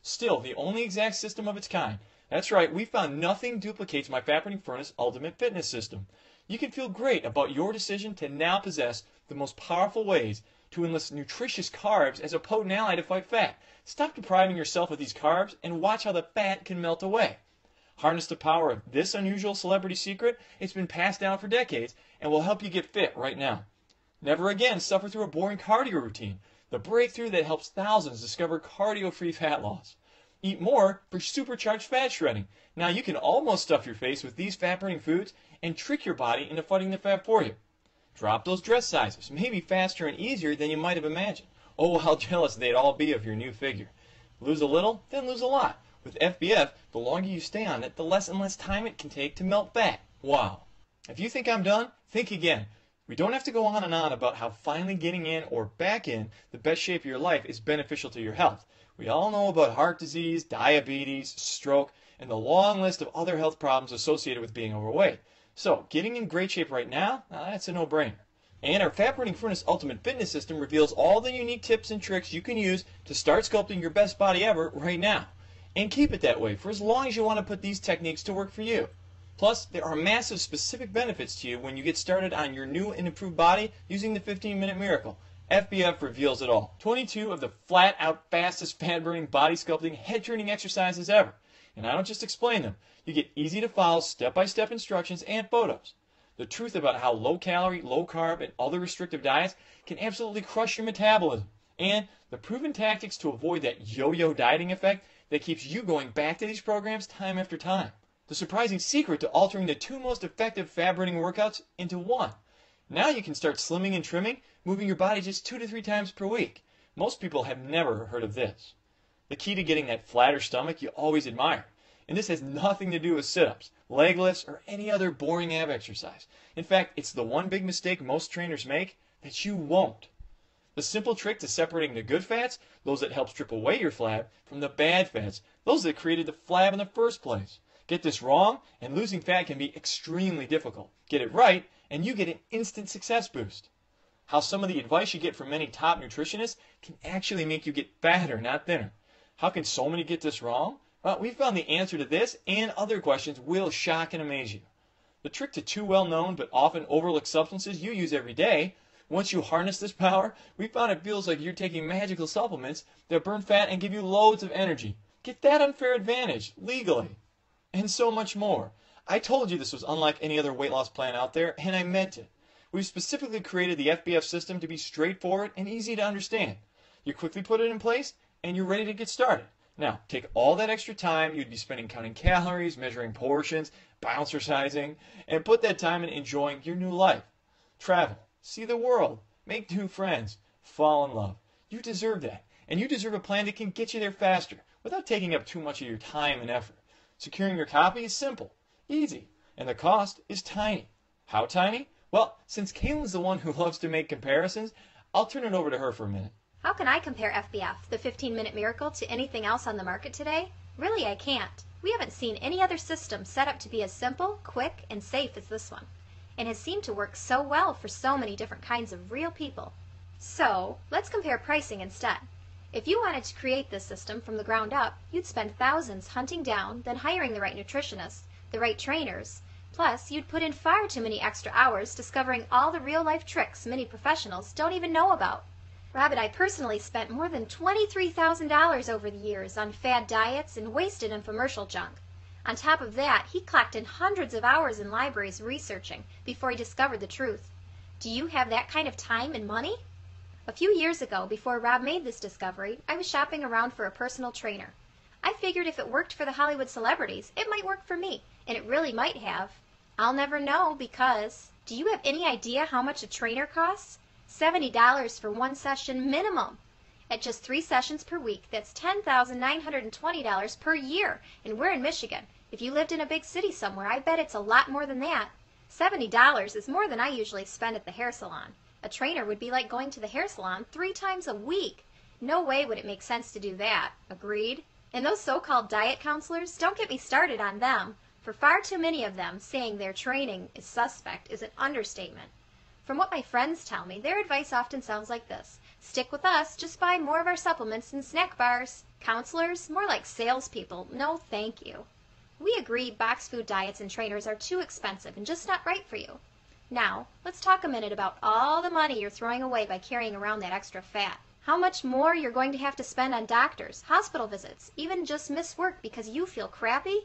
Still, the only exact system of its kind. That's right, we found nothing duplicates my Fat Burning Furnace Ultimate Fitness System. You can feel great about your decision to now possess the most powerful ways to enlist nutritious carbs as a potent ally to fight fat. Stop depriving yourself of these carbs and watch how the fat can melt away. Harness the power of this unusual celebrity secret. It's been passed down for decades and will help you get fit right now. Never again suffer through a boring cardio routine. The breakthrough that helps thousands discover cardio-free fat loss. Eat more for supercharged fat shredding. Now you can almost stuff your face with these fat-burning foods and trick your body into fighting the fat for you. Drop those dress sizes, maybe faster and easier than you might have imagined. Oh, how jealous they'd all be of your new figure. Lose a little, then lose a lot. With FBF, the longer you stay on it, the less and less time it can take to melt fat. Wow. If you think I'm done, think again. We don't have to go on and on about how finally getting in or back in the best shape of your life is beneficial to your health. We all know about heart disease, diabetes, stroke, and the long list of other health problems associated with being overweight. So, getting in great shape right now, that's a no-brainer. And our Fat Burning Furnace Ultimate Fitness System reveals all the unique tips and tricks you can use to start sculpting your best body ever right now. And keep it that way for as long as you want to put these techniques to work for you. Plus, there are massive specific benefits to you when you get started on your new and improved body using the 15-Minute Miracle. FBF reveals it all. 22 of the flat-out fastest fat-burning body sculpting head-turning exercises ever. And I don't just explain them. You get easy-to-follow step-by-step instructions and photos. The truth about how low-calorie, low-carb, and other restrictive diets can absolutely crush your metabolism. And the proven tactics to avoid that yo-yo dieting effect that keeps you going back to these programs time after time. The surprising secret to altering the two most effective fat-burning workouts into one. Now you can start slimming and trimming, moving your body just 2 to 3 times per week. Most people have never heard of this. The key to getting that flatter stomach you always admire. And this has nothing to do with sit-ups, leg lifts, or any other boring ab exercise. In fact, it's the one big mistake most trainers make that you won't. The simple trick to separating the good fats, those that help strip away your flab, from the bad fats, those that created the flab in the first place. Get this wrong, and losing fat can be extremely difficult. Get it right, and you get an instant success boost. How some of the advice you get from many top nutritionists can actually make you get fatter, not thinner. How can so many get this wrong? Well, we found the answer to this and other questions will shock and amaze you. The trick to two well-known but often overlooked substances you use every day. Once you harness this power, we found it feels like you're taking magical supplements that burn fat and give you loads of energy. Get that unfair advantage, legally. And so much more. I told you this was unlike any other weight loss plan out there, and I meant it. We've specifically created the FBF system to be straightforward and easy to understand. You quickly put it in place, and you're ready to get started. Now, take all that extra time you'd be spending counting calories, measuring portions, bouncercising, and put that time in enjoying your new life. Travel, see the world, make new friends, fall in love. You deserve that, and you deserve a plan that can get you there faster without taking up too much of your time and effort. Securing your copy is simple, easy, and the cost is tiny. How tiny? Well, since Kaylin's the one who loves to make comparisons, I'll turn it over to her for a minute. How can I compare FBF, the 15-Minute Miracle, to anything else on the market today? Really, I can't. We haven't seen any other system set up to be as simple, quick, and safe as this one, and has seemed to work so well for so many different kinds of real people. So, let's compare pricing instead. If you wanted to create this system from the ground up, you'd spend thousands hunting down, then hiring the right nutritionists, the right trainers. Plus, you'd put in far too many extra hours discovering all the real-life tricks many professionals don't even know about. Rob and I personally spent more than $23,000 over the years on fad diets and wasted infomercial junk. On top of that, he clocked in hundreds of hours in libraries researching before he discovered the truth. Do you have that kind of time and money? A few years ago, before Rob made this discovery, I was shopping around for a personal trainer. I figured if it worked for the Hollywood celebrities, it might work for me, and it really might have. I'll never know because... Do you have any idea how much a trainer costs? $70 for one session minimum. At just 3 sessions per week, that's $10,920 per year, and we're in Michigan. If you lived in a big city somewhere, I bet it's a lot more than that. $70 is more than I usually spend at the hair salon. A trainer would be like going to the hair salon 3 times a week. No way would it make sense to do that. Agreed? And those so-called diet counselors, don't get me started on them. For far too many of them, saying their training is suspect is an understatement. From what my friends tell me, their advice often sounds like this. Stick with us, just buy more of our supplements and snack bars. Counselors, more like salespeople, no thank you. We agree box food diets and trainers are too expensive and just not right for you. Now, let's talk a minute about all the money you're throwing away by carrying around that extra fat. How much more you're going to have to spend on doctors, hospital visits, even just miss work because you feel crappy?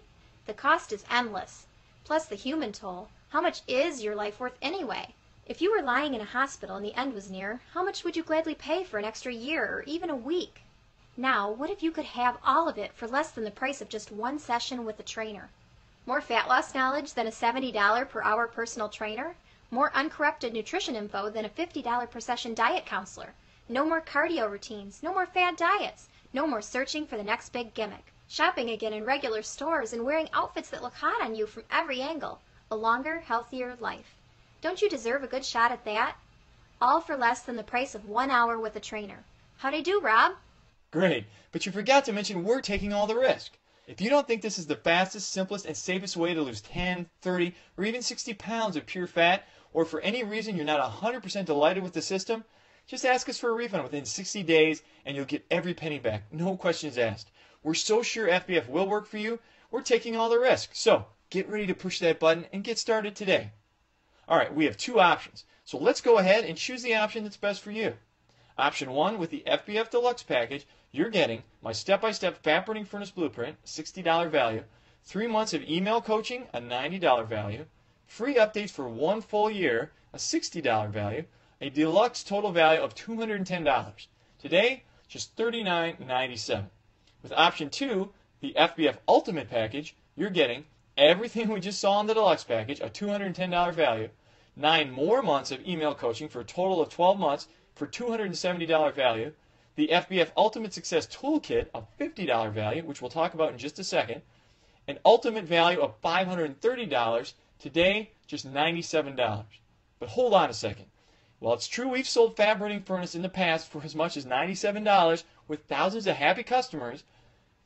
The cost is endless. Plus the human toll. How much is your life worth anyway? If you were lying in a hospital and the end was near, how much would you gladly pay for an extra year or even a week? Now, what if you could have all of it for less than the price of just one session with a trainer? More fat loss knowledge than a $70 per hour personal trainer? More uncorrupted nutrition info than a $50 per session diet counselor? No more cardio routines, no more fad diets, no more searching for the next big gimmick. Shopping again in regular stores and wearing outfits that look hot on you from every angle. A longer, healthier life. Don't you deserve a good shot at that? All for less than the price of 1 hour with a trainer. How'd I do, Rob? Great, but you forgot to mention we're taking all the risk. If you don't think this is the fastest, simplest, and safest way to lose 10, 30, or even 60 pounds of pure fat, or for any reason you're not 100% delighted with the system, just ask us for a refund within 60 days and you'll get every penny back, no questions asked. We're so sure FBF will work for you, we're taking all the risk. So, get ready to push that button and get started today. Alright, we have two options, so let's go ahead and choose the option that's best for you. Option 1, with the FBF Deluxe package, you're getting my step-by-step fat burning furnace blueprint, $60 value, 3 months of email coaching, a $90 value, free updates for 1 full year, a $60 value, a deluxe total value of $210. Today, just $39.97. With option 2, the FBF Ultimate package, you're getting everything we just saw in the deluxe package, a $210 value, 9 more months of email coaching for a total of 12 months for $270 value, the FBF Ultimate Success Toolkit, a $50 value, which we'll talk about in just a second, an ultimate value of $530, today just $97. But hold on a second. While it's true we've sold fat burning furnace in the past for as much as $97 with thousands of happy customers,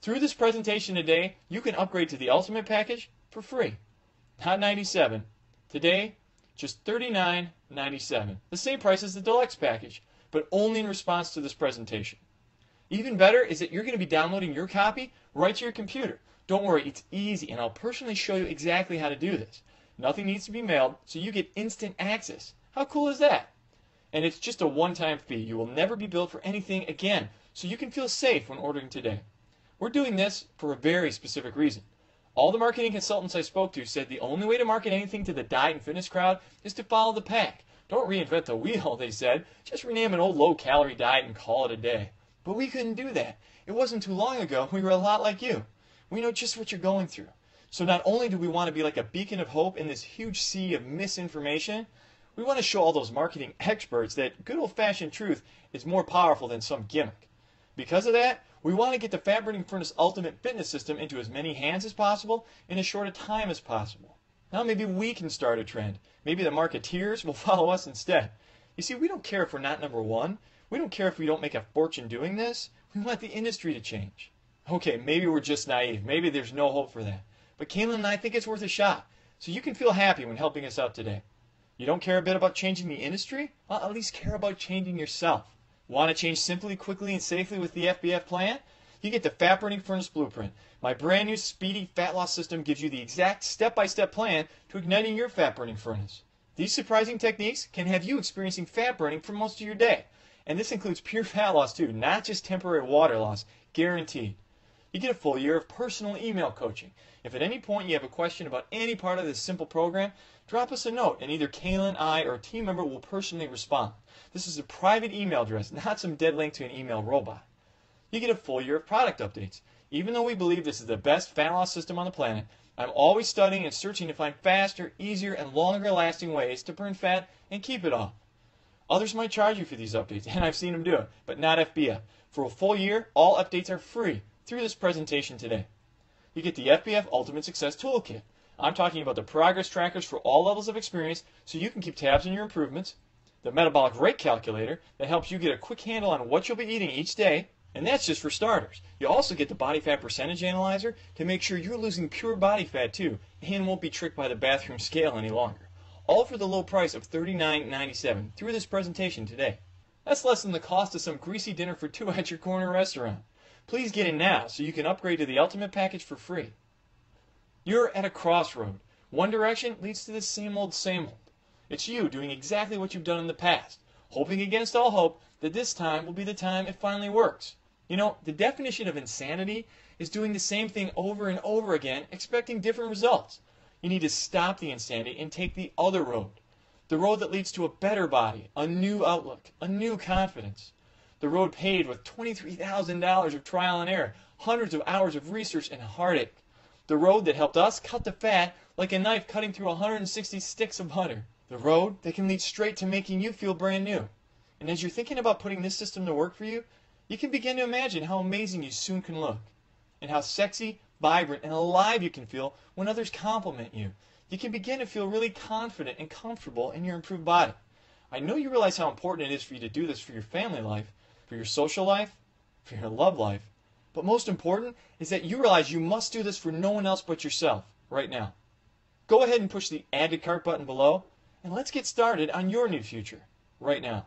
through this presentation today, you can upgrade to the Ultimate package for free. Not $97. Today, just $39.97. The same price as the Deluxe package, but only in response to this presentation. Even better is that you're going to be downloading your copy right to your computer. Don't worry, it's easy, and I'll personally show you exactly how to do this. Nothing needs to be mailed, so you get instant access. How cool is that? And it's just a one-time fee. You will never be billed for anything again, so you can feel safe when ordering today. We're doing this for a very specific reason. All the marketing consultants I spoke to said the only way to market anything to the diet and fitness crowd is to follow the pack. Don't reinvent the wheel, they said. Just rename an old low-calorie diet and call it a day. But we couldn't do that. It wasn't too long ago we were a lot like you. We know just what you're going through. So not only do we want to be like a beacon of hope in this huge sea of misinformation, we want to show all those marketing experts that good old-fashioned truth is more powerful than some gimmick. Because of that, we want to get the Fat Burning Furnace Ultimate Fitness System into as many hands as possible in as short a time as possible. Now maybe we can start a trend. Maybe the marketeers will follow us instead. You see, we don't care if we're not number one. We don't care if we don't make a fortune doing this. We want the industry to change. Okay, maybe we're just naive. Maybe there's no hope for that. But Kaylin and I think it's worth a shot. So you can feel happy when helping us out today. You don't care a bit about changing the industry? Well, at least care about changing yourself. Want to change simply, quickly, and safely with the FBF plan? You get the Fat Burning Furnace Blueprint. My brand new speedy fat loss system gives you the exact step-by-step plan to igniting your fat burning furnace. These surprising techniques can have you experiencing fat burning for most of your day. And this includes pure fat loss too, not just temporary water loss, guaranteed. You get a full year of personal email coaching. If at any point you have a question about any part of this simple program, drop us a note and either Kaylin, I, or a team member will personally respond. This is a private email address, not some dead link to an email robot. You get a full year of product updates. Even though we believe this is the best fat loss system on the planet, I'm always studying and searching to find faster, easier, and longer lasting ways to burn fat and keep it off. Others might charge you for these updates, and I've seen them do it, but not FBF. For a full year, all updates are free through this presentation today. You get the FBF Ultimate Success Toolkit. I'm talking about the progress trackers for all levels of experience so you can keep tabs on your improvements, the metabolic rate calculator that helps you get a quick handle on what you'll be eating each day, and that's just for starters. You also get the body fat percentage analyzer to make sure you're losing pure body fat too and won't be tricked by the bathroom scale any longer. All for the low price of $39.97 through this presentation today. That's less than the cost of some greasy dinner for two at your corner restaurant. Please get in now so you can upgrade to the Ultimate Package for free. You're at a crossroad. One direction leads to the same old, same old. It's you doing exactly what you've done in the past, hoping against all hope that this time will be the time it finally works. You know, the definition of insanity is doing the same thing over and over again, expecting different results. You need to stop the insanity and take the other road. The road that leads to a better body, a new outlook, a new confidence. The road paved with $23,000 of trial and error, hundreds of hours of research and heartache. The road that helped us cut the fat like a knife cutting through 160 sticks of butter. The road that can lead straight to making you feel brand new. And as you're thinking about putting this system to work for you, you can begin to imagine how amazing you soon can look, and how sexy, vibrant, and alive you can feel when others compliment you. You can begin to feel really confident and comfortable in your improved body. I know you realize how important it is for you to do this for your family life, for your social life, for your love life. But most important is that you realize you must do this for no one else but yourself, right now. Go ahead and push the Add to Cart button below, and let's get started on your new future, right now.